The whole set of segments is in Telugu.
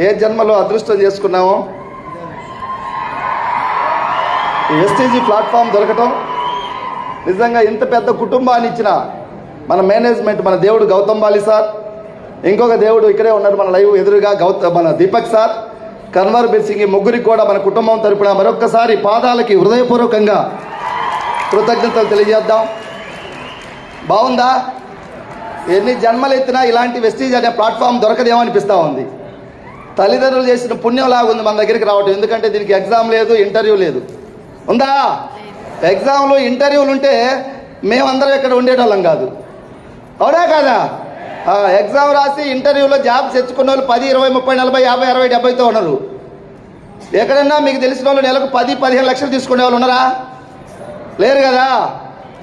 ఏ జన్మలో అదృష్టం చేసుకున్నామో ఈ వెస్టీజీ ప్లాట్ఫామ్ దొరకటం. నిజంగా ఇంత పెద్ద కుటుంబాన్ని ఇచ్చిన మన మేనేజ్మెంట్, మన దేవుడు గౌతమ్ బాలి సార్, ఇంకొక దేవుడు ఇక్కడే ఉన్నారు మన లైవ్ ఎదురుగా మన దీపక్ సార్, కన్వర్ బిర్సింగ్, ఈ ముగ్గురికి కూడా మన కుటుంబం తరపున మరొక్కసారి పాదాలకి హృదయపూర్వకంగా కృతజ్ఞతలు తెలియజేద్దాం. బాగుందా? ఎన్ని జన్మలు ఎత్తినా ఇలాంటి వెస్టీజ్ అనే ప్లాట్ఫామ్ దొరకదేమో అనిపిస్తూ ఉంది. తల్లిదండ్రులు చేసిన పుణ్యం లాగా ఉంది మన దగ్గరికి రావటం. ఎందుకంటే దీనికి ఎగ్జామ్ లేదు, ఇంటర్వ్యూ లేదు. ఉందా? ఎగ్జామ్లు ఇంటర్వ్యూలు ఉంటే మేమందరం ఇక్కడ ఉండేటోళ్ళం కాదు. అవునా కాదా? ఎగ్జామ్ రాసి ఇంటర్వ్యూలో జాబ్ తెచ్చుకున్న వాళ్ళు 10, 20, 30, 40, 50, 60, 70తో ఉన్నారు. ఎక్కడన్నా మీకు తెలిసిన వాళ్ళు నెలకు 10, 15 లక్షలు తీసుకునే వాళ్ళు ఉన్నారా? లేరు కదా.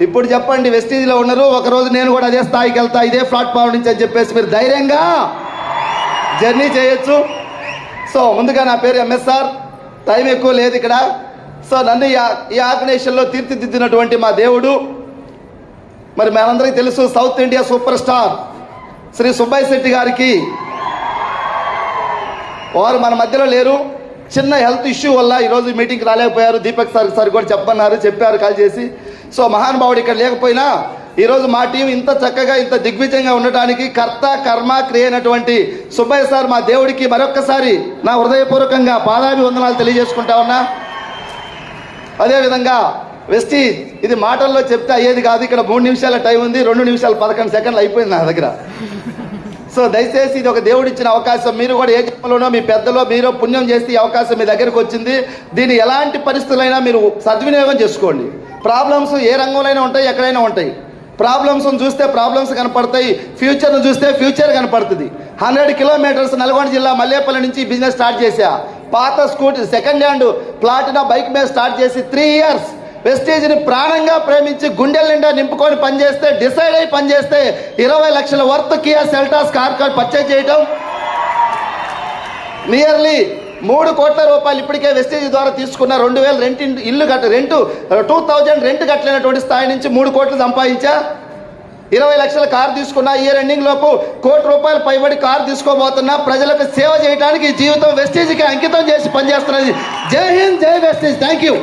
ఇప్పుడు చెప్పండి, వెస్టీజ్లో ఉన్నారు. ఒకరోజు నేను కూడా అదే స్థాయికి వెళ్తా, ఇదే ప్లాట్ఫామ్ నుంచి అని చెప్పేసి మీరు ధైర్యంగా జర్నీ చేయొచ్చు. సో ముందుగా నా పేరు ఎంఎస్ఆర్. టైం ఎక్కువ లేదు ఇక్కడ. సో నన్ను ఈ ఆర్గనైజేషన్లో తీర్చిదిద్దినటువంటి మా దేవుడు, మరి మనందరికీ తెలుసు, south India super star Shri Subbaiah Shetty గారికి, వారు మన మధ్యలో లేరు. చిన్న హెల్త్ ఇష్యూ వల్ల ఈరోజు మీటింగ్కి రాలేకపోయారు. దీపక్ సార్ కూడా చెప్పారు కాల్ చేసి. సో మహానుభావుడు ఇక్కడ లేకపోయినా ఈరోజు మా టీం ఇంత చక్కగా, ఇంత దిగ్విజయంగా ఉండటానికి కర్త కర్మ క్రియ అయినటువంటి సుబ్బయ్య సార్, మా దేవుడికి మరొక్కసారి నా హృదయపూర్వకంగా పాదాభివందనాలు తెలియజేసుకుంటా ఉన్నా. అదేవిధంగా వెస్టీజ్ ఇది మాటల్లో చెప్తే అయ్యేది కాదు. ఇక్కడ 3 నిమిషాల టైం ఉంది, 2 నిమిషాలు 11 సెకండ్లు అయిపోయింది నా దగ్గర. సో దయచేసి ఇది ఒక దేవుడిచ్చిన అవకాశం. మీరు కూడా ఏ జన్మలోనో మీ పెద్దలో మీరు పుణ్యం చేస్తే ఈ అవకాశం మీ దగ్గరకు వచ్చింది. దీన్ని ఎలాంటి పరిస్థితులైనా మీరు సద్వినియోగం చేసుకోండి. ప్రాబ్లమ్స్ ఏ రంగంలోనైనా ఉంటాయి, ఎక్కడైనా ఉంటాయి. ప్రాబ్లమ్స్ను చూస్తే ప్రాబ్లమ్స్ కనపడతాయి, ఫ్యూచర్ను చూస్తే ఫ్యూచర్ కనపడుతుంది. 100 కిలోమీటర్స్ నల్గొండ జిల్లా మల్లేపల్లి నుంచి బిజినెస్ స్టార్ట్ చేశా. పాత scooty second hand Platina bike మీద స్టార్ట్ చేసి 3 ఇయర్స్ వెస్టీజ్ని ప్రాణంగా ప్రేమించి గుండెల నిండా నింపుకొని పనిచేస్తే, డిసైడ్ అయి పనిచేస్తే 20 లక్షల worth Kia Seltos car purchase చేయటం, నియర్లీ 3 కోట్ల రూపాయలు ఇప్పటికే వెస్టీజ్ ద్వారా తీసుకున్న. 2000 ఇల్లు 2000 రెంట్ కట్టలేనటువంటి స్థాయి నుంచి 3 కోట్లు సంపాదించా. 20 లక్షల కారు తీసుకున్నా. ఇయర్ ఎండింగ్ లోపు 1 కోటి రూపాయలు పైబడి కారు తీసుకోబోతున్నా. ప్రజలకు సేవ చేయడానికి ఈ జీవితం వెస్టీజ్కి అంకితం చేసి పనిచేస్తున్నది. జై హింద్, జై వెస్టీజ్. Thank you.